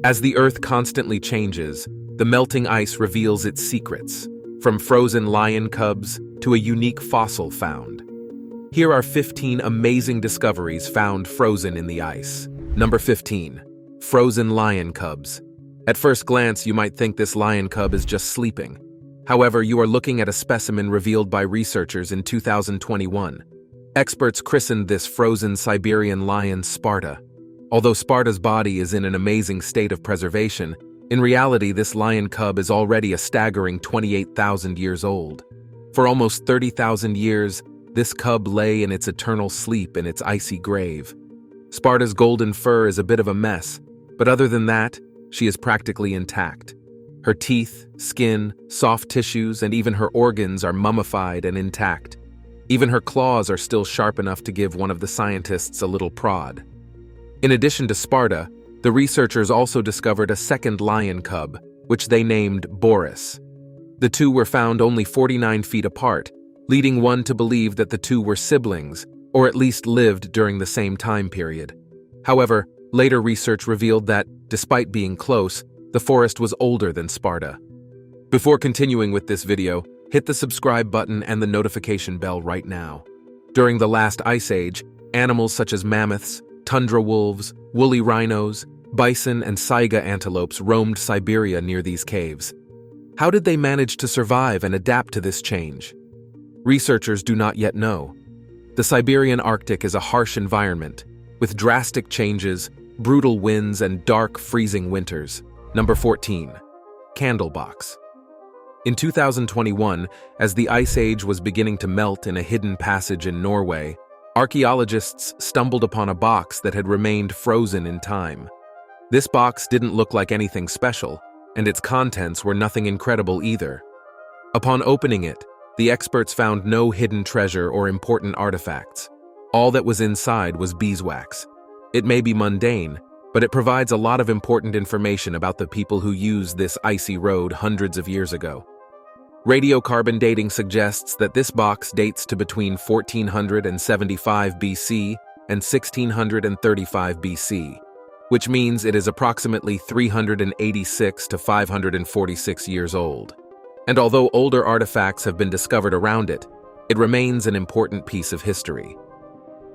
As the Earth constantly changes, the melting ice reveals its secrets, from frozen lion cubs to a unique fossil found. Here are 15 amazing discoveries found frozen in the ice. Number 15. Frozen lion cubs. At first glance, you might think this lion cub is just sleeping. However, you are looking at a specimen revealed by researchers in 2021. Experts christened this frozen Siberian lion Sparta. Although Sparta's body is in an amazing state of preservation, in reality this lion cub is already a staggering 28,000 years old. For almost 30,000 years, this cub lay in its eternal sleep in its icy grave. Sparta's golden fur is a bit of a mess, but other than that, she is practically intact. Her teeth, skin, soft tissues, and even her organs are mummified and intact. Even her claws are still sharp enough to give one of the scientists a little prod. In addition to Sparta, the researchers also discovered a second lion cub, which they named Boris. The two were found only 49 feet apart, leading one to believe that the two were siblings, or at least lived during the same time period. However, later research revealed that, despite being close, the forest was older than Sparta. Before continuing with this video, hit the subscribe button and the notification bell right now. During the last ice age, animals such as mammoths, tundra wolves, woolly rhinos, bison, and saiga antelopes roamed Siberia near these caves. How did they manage to survive and adapt to this change? Researchers do not yet know. The Siberian Arctic is a harsh environment, with drastic changes, brutal winds, and dark, freezing winters. Number 14. Candlebox. In 2021, as the Ice Age was beginning to melt in a hidden passage in Norway, archaeologists stumbled upon a box that had remained frozen in time. This box didn't look like anything special, and its contents were nothing incredible either. Upon opening it, the experts found no hidden treasure or important artifacts. All that was inside was beeswax. It may be mundane, but it provides a lot of important information about the people who used this icy road hundreds of years ago. Radiocarbon dating suggests that this box dates to between 1475 BC and 1635 BC, which means it is approximately 386 to 546 years old. And although older artifacts have been discovered around it, it remains an important piece of history.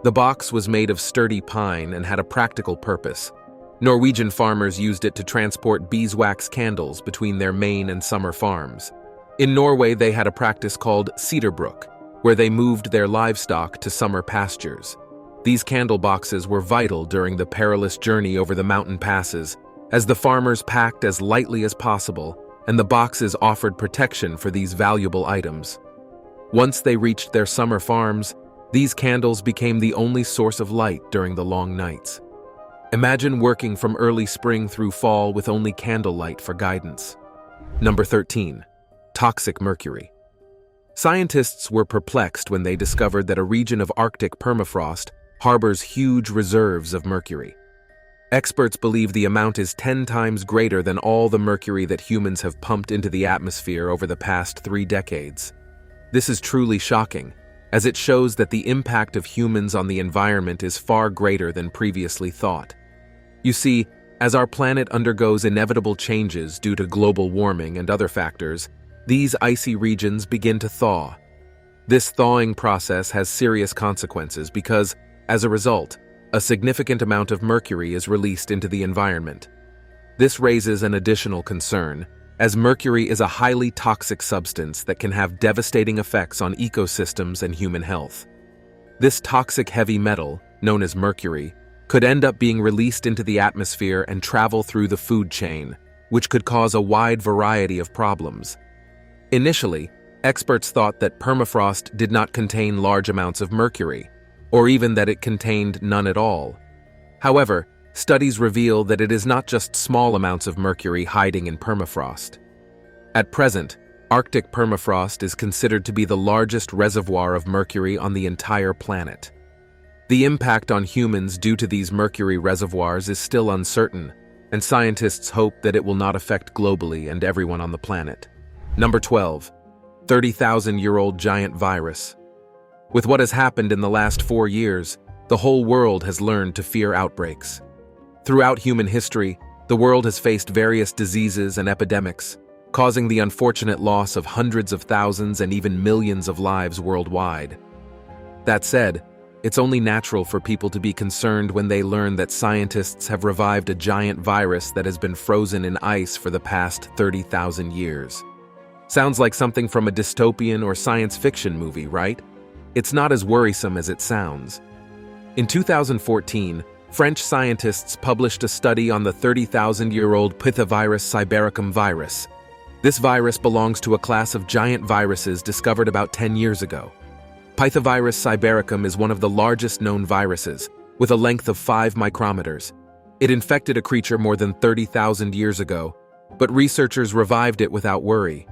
The box was made of sturdy pine and had a practical purpose. Norwegian farmers used it to transport beeswax candles between their Maine and summer farms. In Norway, they had a practice called cedarbruk, where they moved their livestock to summer pastures. These candle boxes were vital during the perilous journey over the mountain passes, as the farmers packed as lightly as possible, and the boxes offered protection for these valuable items. Once they reached their summer farms, these candles became the only source of light during the long nights. Imagine working from early spring through fall with only candlelight for guidance. Number 13. Toxic mercury. Scientists were perplexed when they discovered that a region of Arctic permafrost harbors huge reserves of mercury. Experts believe the amount is 10 times greater than all the mercury that humans have pumped into the atmosphere over the past 3 decades. This is truly shocking, as it shows that the impact of humans on the environment is far greater than previously thought. You see, as our planet undergoes inevitable changes due to global warming and other factors, these icy regions begin to thaw. This thawing process has serious consequences because, as a result, a significant amount of mercury is released into the environment. This raises an additional concern, as mercury is a highly toxic substance that can have devastating effects on ecosystems and human health. This toxic heavy metal, known as mercury, could end up being released into the atmosphere and travel through the food chain, which could cause a wide variety of problems. Initially, experts thought that permafrost did not contain large amounts of mercury, or even that it contained none at all. However, studies reveal that it is not just small amounts of mercury hiding in permafrost. At present, Arctic permafrost is considered to be the largest reservoir of mercury on the entire planet. The impact on humans due to these mercury reservoirs is still uncertain, and scientists hope that it will not affect globally and everyone on the planet. Number 12. 30,000-year-old giant virus. With what has happened in the last 4 years, the whole world has learned to fear outbreaks. Throughout human history, the world has faced various diseases and epidemics, causing the unfortunate loss of hundreds of thousands and even millions of lives worldwide. That said, it's only natural for people to be concerned when they learn that scientists have revived a giant virus that has been frozen in ice for the past 30,000 years. Sounds like something from a dystopian or science fiction movie, right? It's not as worrisome as it sounds. In 2014, French scientists published a study on the 30,000-year-old Pythovirus cybericum virus. This virus belongs to a class of giant viruses discovered about 10 years ago. Pythovirus cybericum is one of the largest known viruses, with a length of 5 micrometers. It infected a creature more than 30,000 years ago, but researchers revived it without worry.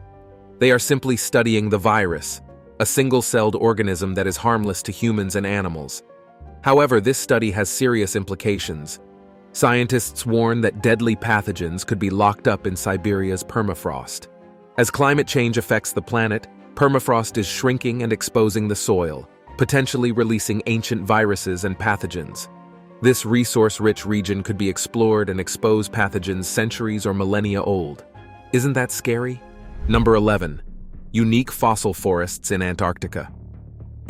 They are simply studying the virus, a single-celled organism that is harmless to humans and animals. However, this study has serious implications. Scientists warn that deadly pathogens could be locked up in Siberia's permafrost. As climate change affects the planet, permafrost is shrinking and exposing the soil, potentially releasing ancient viruses and pathogens. This resource-rich region could be explored and expose pathogens centuries or millennia old. Isn't that scary? Number 11. Unique fossil forests in Antarctica.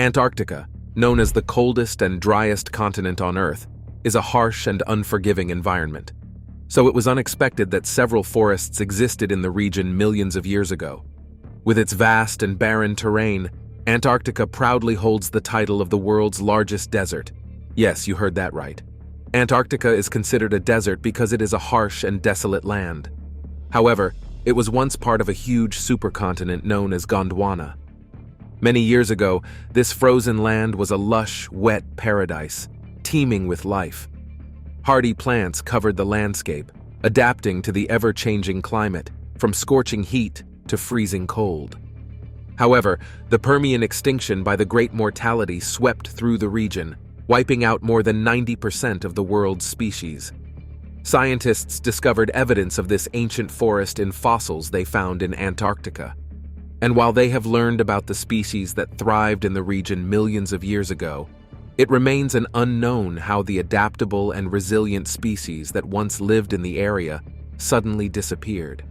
Antarctica, known as the coldest and driest continent on Earth, is a harsh and unforgiving environment. So it was unexpected that several forests existed in the region millions of years ago. With its vast and barren terrain, Antarctica proudly holds the title of the world's largest desert. Yes, you heard that right. Antarctica is considered a desert because it is a harsh and desolate land. However, it was once part of a huge supercontinent known as Gondwana. Many years ago, this frozen land was a lush, wet paradise, teeming with life. Hardy plants covered the landscape, adapting to the ever-changing climate, from scorching heat to freezing cold. However, the Permian extinction by the Great Mortality swept through the region, wiping out more than 90% of the world's species. Scientists discovered evidence of this ancient forest in fossils they found in Antarctica. And while they have learned about the species that thrived in the region millions of years ago, it remains an unknown how the adaptable and resilient species that once lived in the area suddenly disappeared.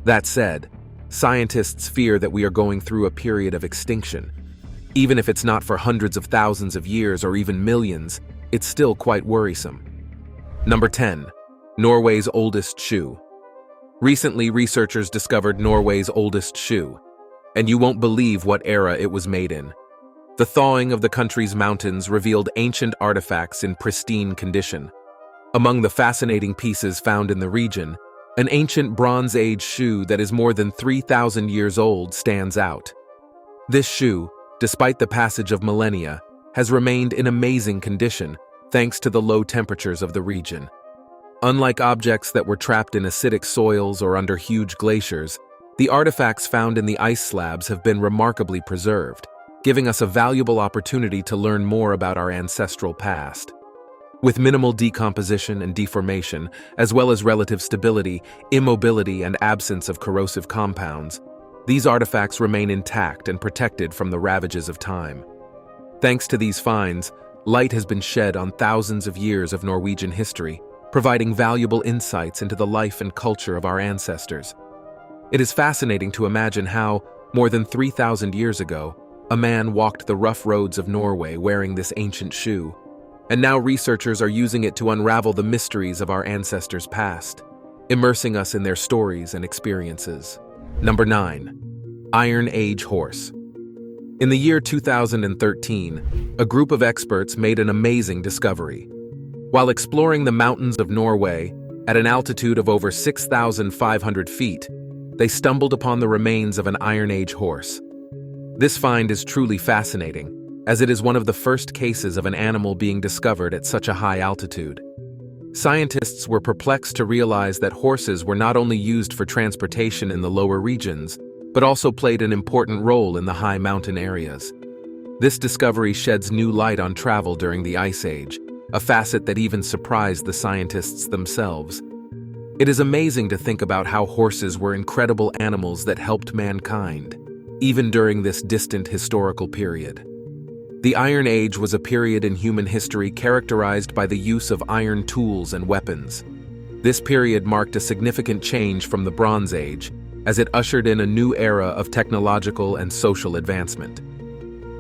That said, scientists fear that we are going through a period of extinction. Even if it's not for hundreds of thousands of years or even millions, it's still quite worrisome. Number 10. Norway's oldest shoe. Recently, researchers discovered Norway's oldest shoe, and you won't believe what era it was made in. The thawing of the country's mountains revealed ancient artifacts in pristine condition. Among the fascinating pieces found in the region, an ancient Bronze Age shoe that is more than 3,000 years old stands out. This shoe, despite the passage of millennia, has remained in amazing condition thanks to the low temperatures of the region. Unlike objects that were trapped in acidic soils or under huge glaciers, the artifacts found in the ice slabs have been remarkably preserved, giving us a valuable opportunity to learn more about our ancestral past. With minimal decomposition and deformation, as well as relative stability, immobility, and absence of corrosive compounds, these artifacts remain intact and protected from the ravages of time. Thanks to these finds, light has been shed on thousands of years of Norwegian history, providing valuable insights into the life and culture of our ancestors. It is fascinating to imagine how, more than 3,000 years ago, a man walked the rough roads of Norway wearing this ancient shoe, and now researchers are using it to unravel the mysteries of our ancestors' past, immersing us in their stories and experiences. Number 9. Iron Age horse. In the year 2013, a group of experts made an amazing discovery. While exploring the mountains of Norway at an altitude of over 6,500 feet, they stumbled upon the remains of an Iron Age horse. This find is truly fascinating, as it is one of the first cases of an animal being discovered at such a high altitude. Scientists were perplexed to realize that horses were not only used for transportation in the lower regions, but also played an important role in the high mountain areas. This discovery sheds new light on travel during the Ice Age, a facet that even surprised the scientists themselves. It is amazing to think about how horses were incredible animals that helped mankind, even during this distant historical period. The Iron Age was a period in human history characterized by the use of iron tools and weapons. This period marked a significant change from the Bronze Age, as it ushered in a new era of technological and social advancement.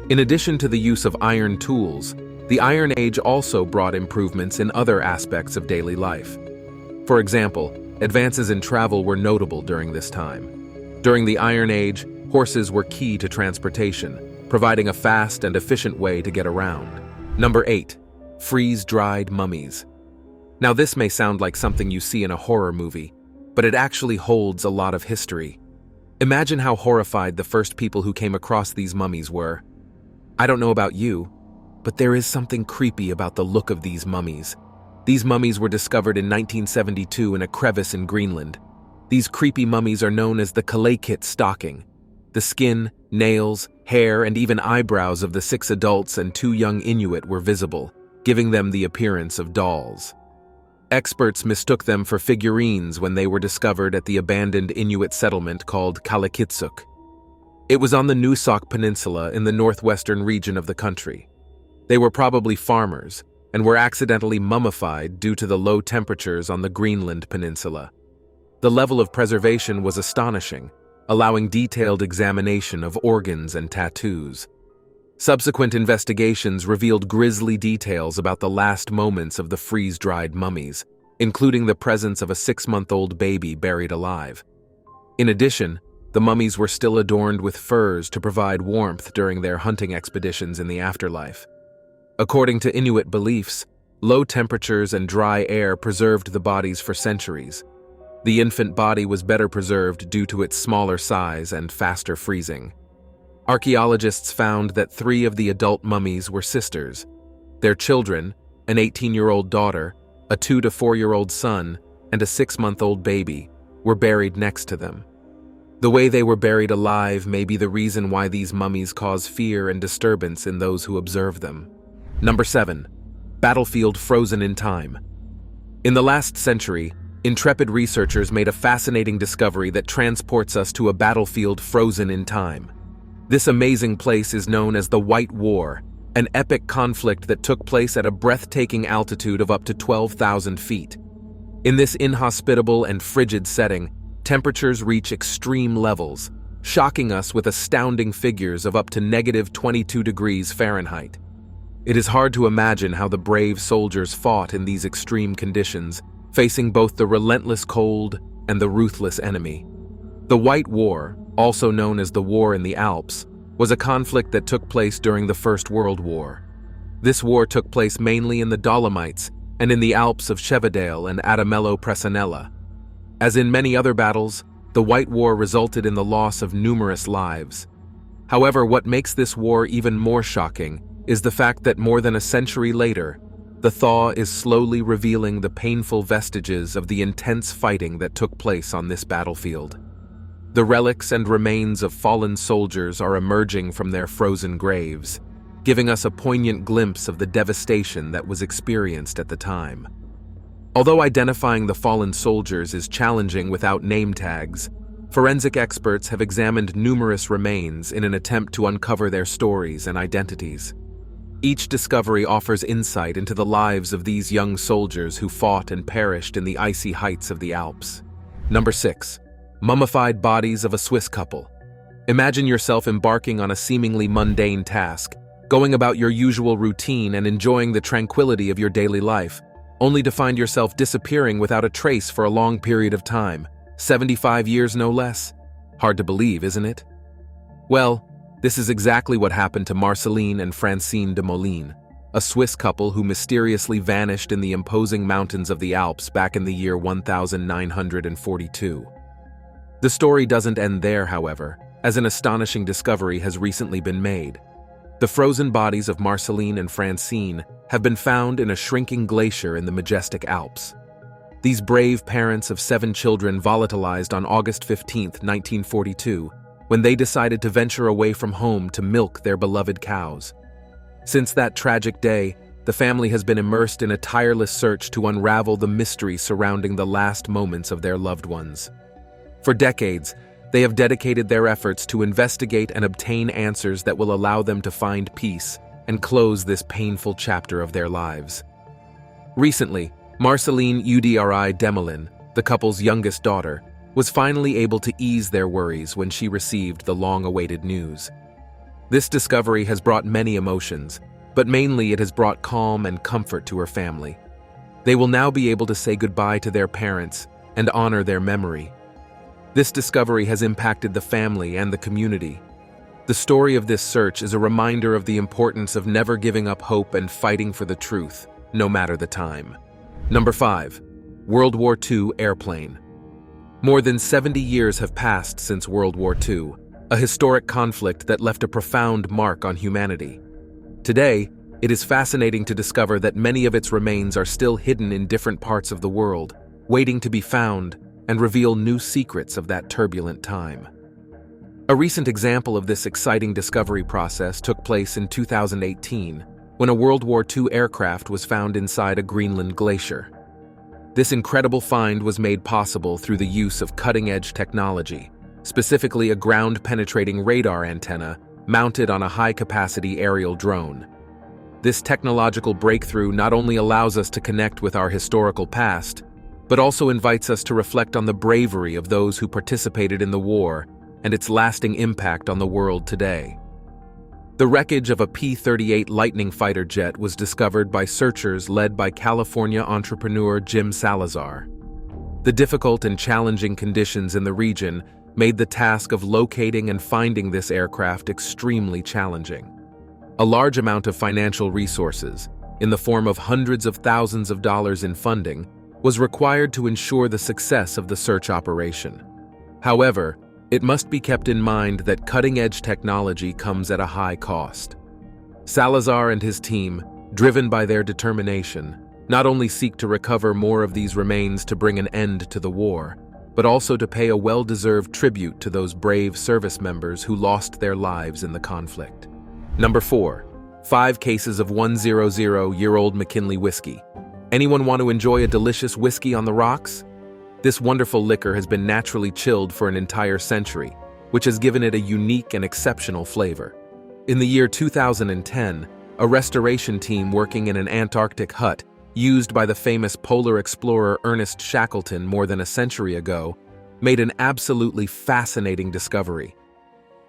In addition to the use of iron tools, the Iron Age also brought improvements in other aspects of daily life. For example, advances in travel were notable during this time. During the Iron Age, horses were key to transportation, providing a fast and efficient way to get around. Number 8. Freeze-dried mummies. Now this may sound like something you see in a horror movie, but it actually holds a lot of history. Imagine how horrified the first people who came across these mummies were. I don't know about you, but there is something creepy about the look of these mummies. These mummies were discovered in 1972 in a crevice in Greenland. These creepy mummies are known as the Kalakit stocking. The skin, nails, hair, and even eyebrows of the 6 adults and 2 young Inuit were visible, giving them the appearance of dolls. Experts mistook them for figurines when they were discovered at the abandoned Inuit settlement called Kalakitsuk. It was on the Nuusok Peninsula in the northwestern region of the country. They were probably farmers and were accidentally mummified due to the low temperatures on the Greenland Peninsula. The level of preservation was astonishing, allowing detailed examination of organs and tattoos. Subsequent investigations revealed grisly details about the last moments of the freeze-dried mummies, including the presence of a 6-month-old baby buried alive. In addition, the mummies were still adorned with furs to provide warmth during their hunting expeditions in the afterlife. According to Inuit beliefs, low temperatures and dry air preserved the bodies for centuries. The infant body was better preserved due to its smaller size and faster freezing. Archaeologists found that 3 of the adult mummies were sisters. Their children, an 18-year-old daughter, a 2 to 4-year-old son, and a 6-month-old baby, were buried next to them. The way they were buried alive may be the reason why these mummies cause fear and disturbance in those who observe them. Number 7. Battlefield frozen in time. In the last century, intrepid researchers made a fascinating discovery that transports us to a battlefield frozen in time. This amazing place is known as the White War, an epic conflict that took place at a breathtaking altitude of up to 12,000 feet. In this inhospitable and frigid setting, temperatures reach extreme levels, shocking us with astounding figures of up to -22 degrees Fahrenheit. It is hard to imagine how the brave soldiers fought in these extreme conditions, facing both the relentless cold and the ruthless enemy. The White War, also known as the War in the Alps, was a conflict that took place during the First World War. This war took place mainly in the Dolomites and in the Alps of Chevedale and Adamello Presanella. As in many other battles, the White War resulted in the loss of numerous lives. However, what makes this war even more shocking is the fact that more than a century later, the thaw is slowly revealing the painful vestiges of the intense fighting that took place on this battlefield. The relics and remains of fallen soldiers are emerging from their frozen graves, giving us a poignant glimpse of the devastation that was experienced at the time. Although identifying the fallen soldiers is challenging without name tags, forensic experts have examined numerous remains in an attempt to uncover their stories and identities. Each discovery offers insight into the lives of these young soldiers who fought and perished in the icy heights of the Alps. Number 6. Mummified bodies of a Swiss couple. Imagine yourself embarking on a seemingly mundane task, going about your usual routine and enjoying the tranquility of your daily life, only to find yourself disappearing without a trace for a long period of time, 75 years no less. Hard to believe, isn't it? Well, this is exactly what happened to Marceline and Francine de Moline, a Swiss couple who mysteriously vanished in the imposing mountains of the Alps back in the year 1942. The story doesn't end there, however, as an astonishing discovery has recently been made. The frozen bodies of Marceline and Francine have been found in a shrinking glacier in the majestic Alps. These brave parents of 7 children volatilized on August 15, 1942, when they decided to venture away from home to milk their beloved cows. Since that tragic day, the family has been immersed in a tireless search to unravel the mystery surrounding the last moments of their loved ones. For decades, they have dedicated their efforts to investigate and obtain answers that will allow them to find peace and close this painful chapter of their lives. Recently, Marceline Udri Demelin, the couple's youngest daughter, was finally able to ease their worries when she received the long-awaited news. This discovery has brought many emotions, but mainly it has brought calm and comfort to her family. They will now be able to say goodbye to their parents and honor their memory. This discovery has impacted the family and the community. The story of this search is a reminder of the importance of never giving up hope and fighting for the truth, no matter the time. Number 5. World War II airplane. More than 70 years have passed since World War II, a historic conflict that left a profound mark on humanity. Today, it is fascinating to discover that many of its remains are still hidden in different parts of the world, waiting to be found and reveal new secrets of that turbulent time. A recent example of this exciting discovery process took place in 2018, when a World War II aircraft was found inside a Greenland glacier. This incredible find was made possible through the use of cutting-edge technology, specifically a ground-penetrating radar antenna mounted on a high-capacity aerial drone. This technological breakthrough not only allows us to connect with our historical past, but also invites us to reflect on the bravery of those who participated in the war and its lasting impact on the world today. The wreckage of a P-38 Lightning fighter jet was discovered by searchers led by California entrepreneur Jim Salazar. The difficult and challenging conditions in the region made the task of locating and finding this aircraft extremely challenging. A large amount of financial resources, in the form of hundreds of thousands of dollars in funding, was required to ensure the success of the search operation. However, it must be kept in mind that cutting-edge technology comes at a high cost. Salazar and his team, driven by their determination, not only seek to recover more of these remains to bring an end to the war, but also to pay a well-deserved tribute to those brave service members who lost their lives in the conflict. Number 4. 5 cases of 100-year-old McKinley whiskey. Anyone want to enjoy a delicious whiskey on the rocks? This wonderful liquor has been naturally chilled for an entire century, which has given it a unique and exceptional flavor. In the year 2010, a restoration team working in an Antarctic hut used by the famous polar explorer Ernest Shackleton more than a century ago made an absolutely fascinating discovery.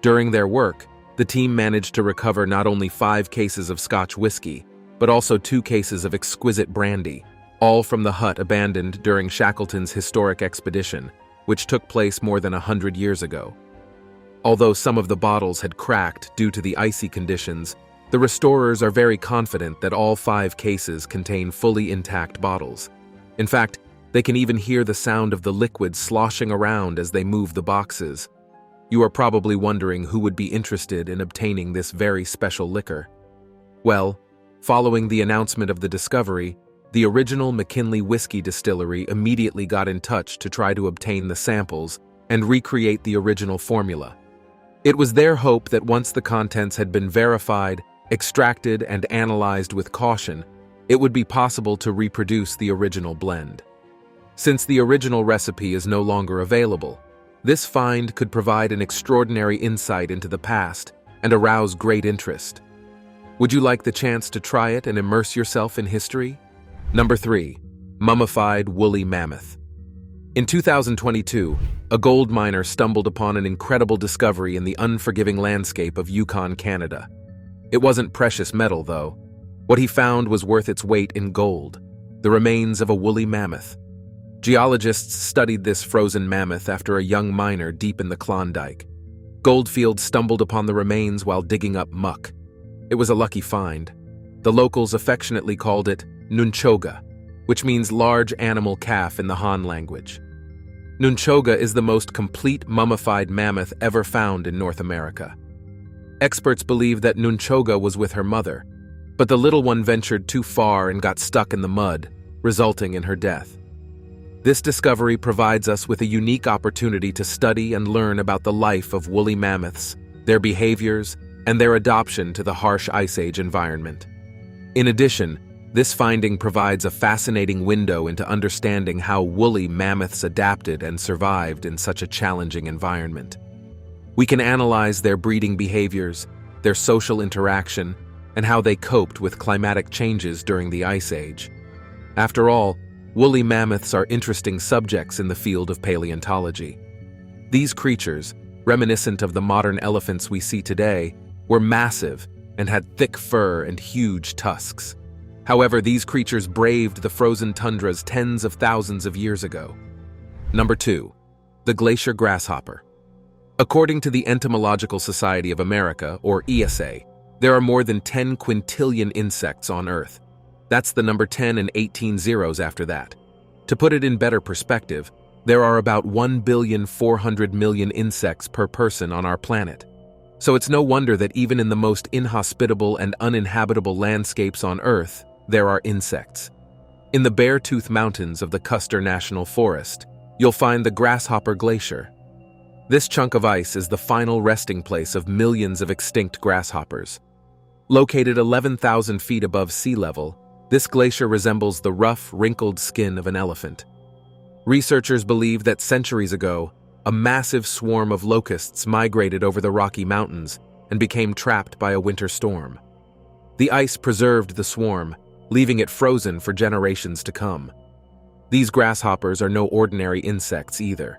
During their work, the team managed to recover not only 5 cases of Scotch whiskey, but also 2 cases of exquisite brandy, all from the hut abandoned during Shackleton's historic expedition, which took place more than 100 years ago. Although some of the bottles had cracked due to the icy conditions, the restorers are very confident that all 5 cases contain fully intact bottles. In fact, they can even hear the sound of the liquid sloshing around as they move the boxes. You are probably wondering who would be interested in obtaining this very special liquor. Well, following the announcement of the discovery, the original McKinley Whiskey Distillery immediately got in touch to try to obtain the samples and recreate the original formula. It was their hope that once the contents had been verified, extracted, and analyzed with caution, it would be possible to reproduce the original blend. Since the original recipe is no longer available, this find could provide an extraordinary insight into the past and arouse great interest. Would you like the chance to try it and immerse yourself in history? Number 3. Mummified woolly mammoth. In 2022, a gold miner stumbled upon an incredible discovery in the unforgiving landscape of Yukon, Canada. It wasn't precious metal, though. What he found was worth its weight in gold, the remains of a woolly mammoth. Geologists studied this frozen mammoth after a young miner deep in the Klondike. Goldfield stumbled upon the remains while digging up muck. It was a lucky find. The locals affectionately called it Nunchoga, which means large animal calf in the Han language. Nunchoga is the most complete mummified mammoth ever found in North America. Experts believe that Nunchoga was with her mother, but the little one ventured too far and got stuck in the mud, resulting in her death. This discovery provides us with a unique opportunity to study and learn about the life of woolly mammoths, their behaviors, and their adaptation to the harsh Ice Age environment. In addition, this finding provides a fascinating window into understanding how woolly mammoths adapted and survived in such a challenging environment. We can analyze their breeding behaviors, their social interaction, and how they coped with climatic changes during the Ice Age. After all, Woolly mammoths are interesting subjects in the field of paleontology. These creatures, reminiscent of the modern elephants we see today, were massive and had thick fur and huge tusks. However, these creatures braved the frozen tundras tens of thousands of years ago. Number 2. The glacier grasshopper. According to the Entomological Society of America, or ESA, there are more than 10 quintillion insects on Earth. That's the number 10 and 18 zeros after that. To put it in better perspective, there are about 1,400,000,000 insects per person on our planet. So it's no wonder that even in the most inhospitable and uninhabitable landscapes on Earth, there are insects. In the Beartooth Mountains of the Custer National Forest, you'll find the Grasshopper Glacier. This chunk of ice is the final resting place of millions of extinct grasshoppers. Located 11,000 feet above sea level, this glacier resembles the rough, wrinkled skin of an elephant. Researchers believe that centuries ago, a massive swarm of locusts migrated over the Rocky Mountains and became trapped by a winter storm. The ice preserved the swarm, leaving it frozen for generations to come. These grasshoppers are no ordinary insects either.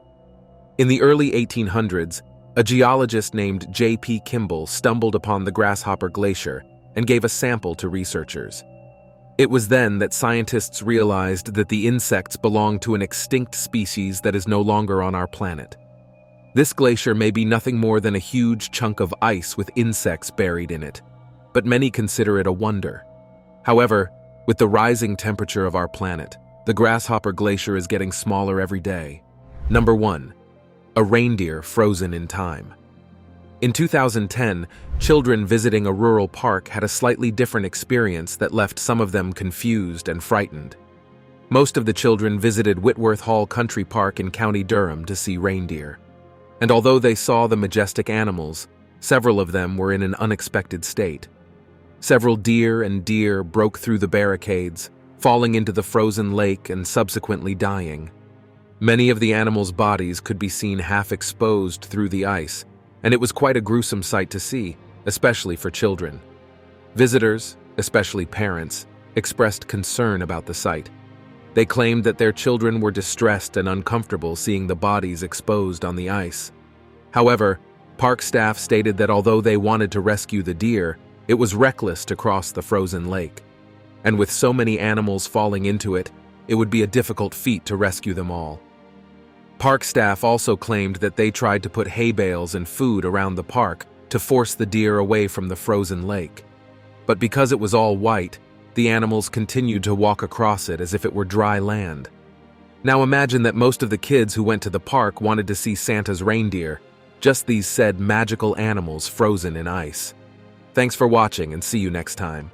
In the early 1800s, a geologist named J.P. Kimball stumbled upon the Grasshopper Glacier and gave a sample to researchers. It was then that scientists realized that the insects belonged to an extinct species that is no longer on our planet. This glacier may be nothing more than a huge chunk of ice with insects buried in it, but many consider it a wonder. However, with the rising temperature of our planet, the Grasshopper Glacier is getting smaller every day. Number 1. A reindeer frozen in time. In 2010, children visiting a rural park had a slightly different experience that left some of them confused and frightened. Most of the children visited Whitworth Hall Country Park in County Durham to see reindeer. And although they saw the majestic animals, several of them were in an unexpected state. Several deer broke through the barricades, falling into the frozen lake and subsequently dying. Many of the animals' bodies could be seen half exposed through the ice, and it was quite a gruesome sight to see, especially for children. Visitors, especially parents, expressed concern about the sight. They claimed that their children were distressed and uncomfortable seeing the bodies exposed on the ice. However, park staff stated that although they wanted to rescue the deer, it was reckless to cross the frozen lake. And with so many animals falling into it, it would be a difficult feat to rescue them all. Park staff also claimed that they tried to put hay bales and food around the park to force the deer away from the frozen lake. But because it was all white, the animals continued to walk across it as if it were dry land. Now imagine that most of the kids who went to the park wanted to see Santa's reindeer, just these said magical animals frozen in ice. Thanks for watching and see you next time.